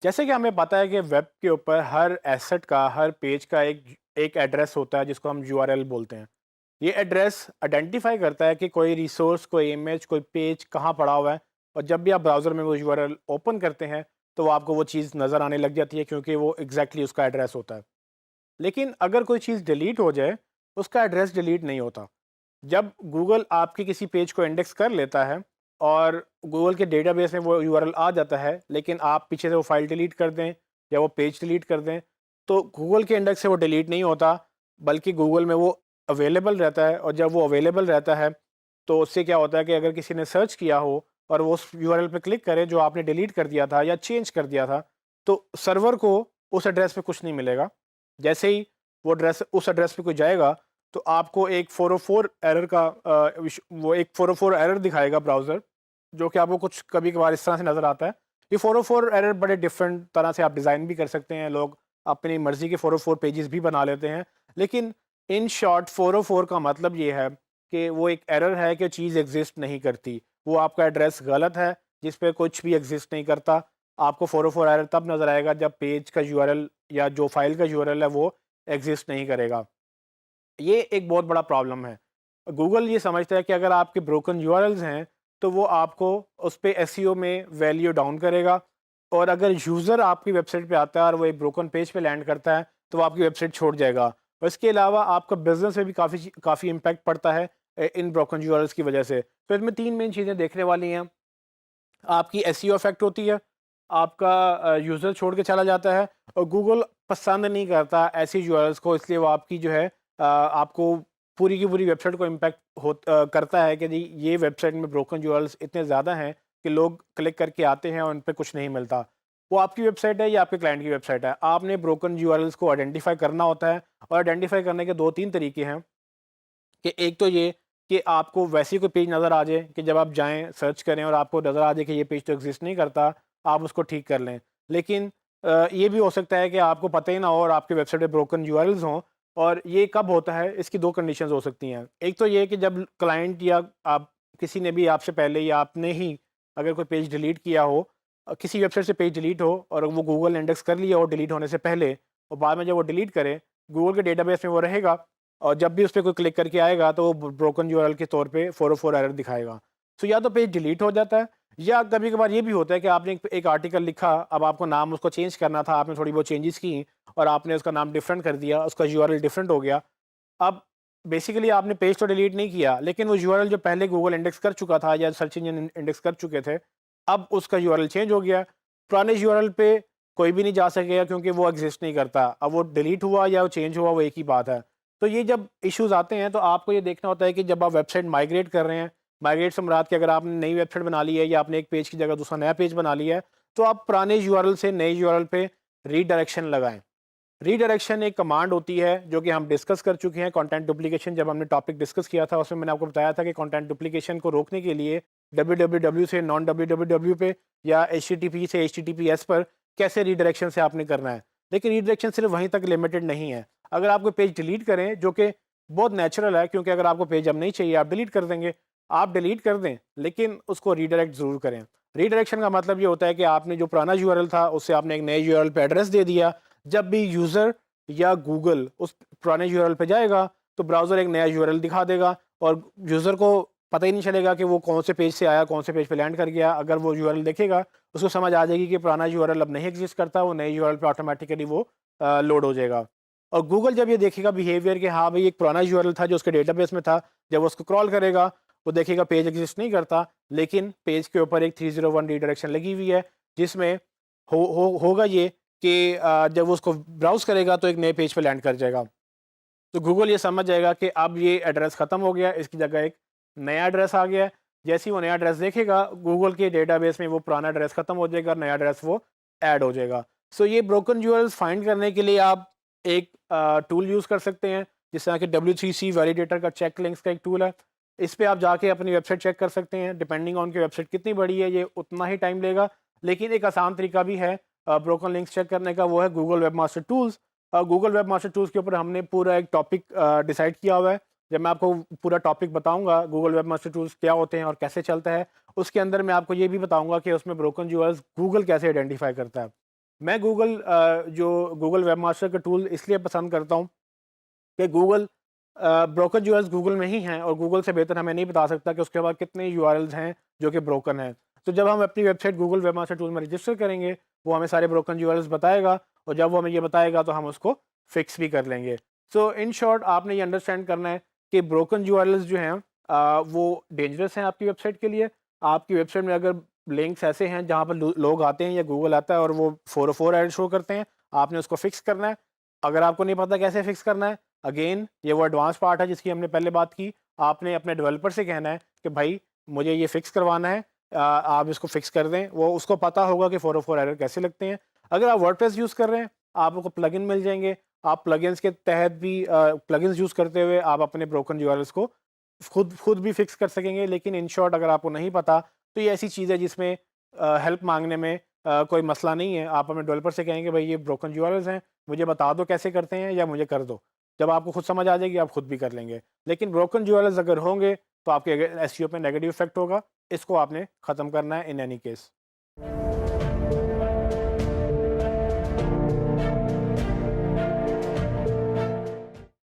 जैसे कि हमें पता है कि वेब के ऊपर हर एसेट का, हर पेज का एक एक एड्रेस होता है जिसको हम यूआरएल बोलते हैं। ये एड्रेस आइडेंटिफ़ाई करता है कि कोई रिसोर्स, कोई इमेज, कोई पेज कहाँ पड़ा हुआ है और जब भी आप ब्राउज़र में वो यूआरएल ओपन करते हैं, तो वो आपको वो चीज़ नज़र आने लग जाती है क्योंकि वो एग्ज़ैक्टली उसका एड्रेस होता है। लेकिन अगर कोई चीज़ डिलीट हो जाए, उसका एड्रेस डिलीट नहीं होता। जब गूगल आपके किसी पेज को इंडेक्स कर लेता है और गूगल के डेटाबेस में वो यूआरएल आ जाता है, लेकिन आप पीछे से वो फाइल डिलीट कर दें या वो पेज डिलीट कर दें, तो गूगल के इंडेक्स से वो डिलीट नहीं होता, बल्कि गूगल में वो अवेलेबल रहता है और जब वो अवेलेबल रहता है, तो उससे क्या होता है कि अगर किसी ने सर्च किया हो और वो उस यूआरएल पे क्लिक करे जो आपने डिलीट कर दिया था या चेंज कर दिया था, तो सर्वर को उस एड्रेस पे कुछ नहीं मिलेगा। जैसे ही वो एड्रेस उस एड्रेस पे कोई जाएगा, तो आपको एक 404 एरर का वो एक 404 एरर दिखाएगा ब्राउज़र, जो कि आपको कुछ कभी-कभार इस तरह से नज़र आता है। ये 404 एरर बड़े डिफरेंट तरह से आप डिज़ाइन भी कर सकते हैं, लोग अपनी मर्ज़ी के 404 पेजेस भी बना लेते हैं। लेकिन इन शॉर्ट 404 का मतलब ये है कि वो एक एरर है कि चीज़ एग्ज़िस्ट नहीं करती। वो आपका एड्रेस गलत है, जिस पे कुछ भी एग्ज़िस्ट नहीं करता। आपको 404 एरर तब नज़र आएगा जब पेज का यूआरएल या जो फाइल का यूआरएल है वो एग्ज़िस्ट नहीं करेगा। ये एक बहुत बड़ा प्रॉब्लम है। गूगल ये समझता है कि अगर आपके ब्रोकन यूआरएल्स हैं, तो वो आपको उस पे एसईओ में वैल्यू डाउन करेगा और अगर यूज़र आपकी वेबसाइट पे आता है और वो एक ब्रोकन पेज पे लैंड करता है, तो वो आपकी वेबसाइट छोड़ जाएगा। और इसके अलावा आपका बिज़नेस में भी काफ़ी इम्पैक्ट पड़ता है इन ब्रोकन यूआरएल्स की वजह से। तो इसमें 3 मेन चीज़ें देखने वाली हैं। आपकी एसईओ इफ़ेक्ट होती है, आपका यूज़र छोड़ के चला जाता है और गूगल पसंद नहीं करता ऐसी यूआरएल्स को, इसलिए वो आपकी जो है आपको पूरी की पूरी वेबसाइट को इम्पैक्ट करता है कि जी ये वेबसाइट में ब्रोकन यूआरएल्स इतने ज़्यादा हैं कि लोग क्लिक करके आते हैं और उन पे कुछ नहीं मिलता। वो आपकी वेबसाइट है या आपके क्लाइंट की वेबसाइट है, आपने ब्रोकन यूआरएल्स को आइडेंटिफ़ाई करना होता है और आइडेंटिफ़ाई करने के 2-3 तरीके हैं। कि एक तो ये कि आपको वैसी कोई पेज नज़र आ जाए कि जब आप जाएँ, सर्च करें और आपको नज़र आ जाए कि ये पेज तो एग्ज़िस्ट नहीं करता, आप उसको ठीक कर लें। लेकिन ये भी हो सकता है कि आपको पता ही ना हो और आपकी वेबसाइट पे ब्रोकन यूआरएल्स हों और ये कब होता है, इसकी 2 कंडीशंस हो सकती हैं। एक तो ये कि जब क्लाइंट या आप किसी ने भी आपसे पहले या आपने ही अगर कोई पेज डिलीट किया हो, किसी वेबसाइट से पेज डिलीट हो और वो गूगल ने इंडेक्स कर लिया हो डिलीट होने से पहले और बाद में जब वो डिलीट करे, गूगल के डेटाबेस में वो रहेगा और जब भी उस पे कोई क्लिक करके आएगा तो वो ब्रोकन यूआरएल के तौर पे 404 एरर दिखाएगा। तो या तो पेज डिलीट हो जाता है या कभी-कभार ये भी होता है कि आपने एक आर्टिकल लिखा, अब आपको नाम उसको चेंज करना था, आपने थोड़ी बहुत चेंजेस की और आपने उसका नाम डिफरेंट कर दिया, उसका यूआरएल डिफरेंट हो गया। अब बेसिकली आपने पेज तो डिलीट नहीं किया, लेकिन वो यूआरएल जो पहले गूगल इंडेक्स कर चुका था या सर्च इंजन इंडेक्स कर चुके थे, अब उसका यूआरएल चेंज हो गया। पुराने यूआरएल पे कोई भी नहीं जा सकेगा क्योंकि वो एग्ज़िस्ट नहीं करता। अब वो डिलीट हुआ या वो चेंज हुआ, वो एक ही बात है। तो ये जब इश्यूज़ आते हैं, तो आपको ये देखना होता है कि जब आप वेबसाइट माइग्रेट कर रहे हैं, माइग्रेट से मुराद कि अगर आपने नई वेबसाइट बना ली है या आपने एक पेज की जगह दूसरा नया पेज बना लिया है, तो आप पुराने यूआरएल से नए यूआरएल पे रीडायरेक्शन लगाएँ। रीडायरेक्शन एक कमांड होती है जो कि हम डिस्कस कर चुके हैं, कंटेंट डुप्लीकेशन जब हमने टॉपिक डिस्कस किया था उसमें मैंने आपको बताया था कि कंटेंट डुप्लीकेशन को रोकने के लिए www से नॉन www पे या http से https पर कैसे रीडायरेक्शन से आपने करना है। लेकिन रीडायरेक्शन सिर्फ वहीं तक लिमिटेड नहीं है। अगर आप कोई पेज डिलीट करें, जो कि बहुत नेचुरल है क्योंकि अगर आपको पेज अब नहीं चाहिए आप डिलीट कर देंगे। आप डिलीट कर दें लेकिन उसको रीडायरेक्ट ज़रूर करें। रीडायरेक्शन का मतलब ये होता है कि आपने जो पुराना यूआरएल था उससे आपने एक नए यूआरएल पे एड्रेस दे दिया। जब भी यूज़र या गूगल उस पुराने यूआरएल पे जाएगा, तो ब्राउज़र एक नया यूआरएल दिखा देगा और यूज़र को पता ही नहीं चलेगा कि वो कौन से पेज से आया, कौन से पेज पे लैंड कर गया। अगर वो यूआरएल देखेगा, उसको समझ आ जाएगी कि पुराना यूआरएल अब नहीं एग्ज़िस्ट करता, वो नए यूआरएल पे ऑटोमैटिकली वो लोड हो जाएगा। और गूगल जब ये देखेगा बिहेवियर कि हाँ भाई, एक पुराना यूआरएल था जो उसके डेटाबेस में था, जब वो उसको क्रॉल करेगा, वो देखेगा पेज एग्ज़िस्ट नहीं करता, लेकिन पेज के ऊपर एक 301 रीडायरेक्शन लगी हुई है, जिसमें होगा ये कि जब वो उसको ब्राउज़ करेगा तो एक नए पेज पे लैंड कर जाएगा। तो गूगल ये समझ जाएगा कि अब ये एड्रेस ख़त्म हो गया, इसकी जगह एक नया एड्रेस आ गया है। जैसे ही वो नया एड्रेस देखेगा, गूगल के डेटाबेस में वो पुराना एड्रेस ख़त्म हो जाएगा और नया एड्रेस वो ऐड हो जाएगा। सो ये ब्रोकन यूआरएल्स फाइंड करने के लिए आप एक टूल यूज़ कर सकते हैं, जिस तरह कि W3C वैलिडेटर का चेक लिंक्स का एक टूल है। इस पे आप जाके अपनी वेबसाइट चेक कर सकते हैं, डिपेंडिंग ऑन की वेबसाइट कितनी बड़ी है, ये उतना ही टाइम लेगा। लेकिन एक आसान तरीका भी है ब्रोकन लिंक्स चेक करने का, वो है Google webmaster tools. Google web master tools के ऊपर हमने पूरा एक टॉपिक डिसाइड किया हुआ है। जब मैं आपको पूरा टॉपिक बताऊँगा गूगल वेब मास्टर टूल्स क्या होते हैं और कैसे चलता है, उसके अंदर मैं आपको ये भी बताऊँगा कि उसमें ब्रोकन यूआरएल्स गूगल कैसे आइडेंटिफ़ाई करता है। मैं जो गूगल वेब मास्टर का टूल इसलिए पसंद करता हूँ कि गूगल ब्रोकन यूआरएल्स गूगल में ही हैं और गूगल से बेहतर हमें नहीं बता सकता कि उसके बाद कितने यूआरएल्स हैं जो कि ब्रोकन हैं। तो जब हम अपनी website Google web master tool में रजिस्टर करेंगे, वो हमें सारे ब्रोकन यूआरएल्स बताएगा और जब वो हमें ये बताएगा तो हम उसको फिक्स भी कर लेंगे। सो इन शॉर्ट आपने ये अंडरस्टैंड करना है कि ब्रोकन यूआरएल्स जो हैं वो डेंजरस हैं आपकी वेबसाइट के लिए। आपकी वेबसाइट में अगर लिंक्स ऐसे हैं जहाँ पर लोग आते हैं या गूगल आता है और वो 404 एरर शो करते हैं, आपने उसको फिक्स करना है। अगर आपको नहीं पता कैसे फिक्स करना है, अगेन ये वो एडवांस पार्ट है जिसकी हमने पहले बात की। आपने अपने डेवलपर से कहना है कि भाई मुझे ये फिक्स करवाना है, आप इसको फिक्स कर दें। वो उसको पता होगा कि 404 एरर कैसे लगते हैं। अगर आप वर्डप्रेस यूज़ कर रहे हैं, आपको प्लगइन मिल जाएंगे। आप प्लगइन्स के तहत भी प्लगइन्स यूज़ करते हुए आप अपने ब्रोकन यूआरएल्स को खुद खुद भी फिक्स कर सकेंगे। लेकिन इन शॉर्ट अगर आपको नहीं पता तो ये ऐसी चीज़ है जिसमें हेल्प मांगने में कोई मसला नहीं है। आप अपने डेवलपर से कहेंगे भाई ये ब्रोकन यूआरएल्स हैं, मुझे बता दो कैसे करते हैं या मुझे कर दो। जब आपको खुद समझ आ जाएगी आप खुद भी कर लेंगे। लेकिन ब्रोकन यूआरएल्स अगर होंगे तो आपके एसईओ पे नेगेटिव इफेक्ट होगा। इसको आपने ख़त्म करना है इन एनी केस।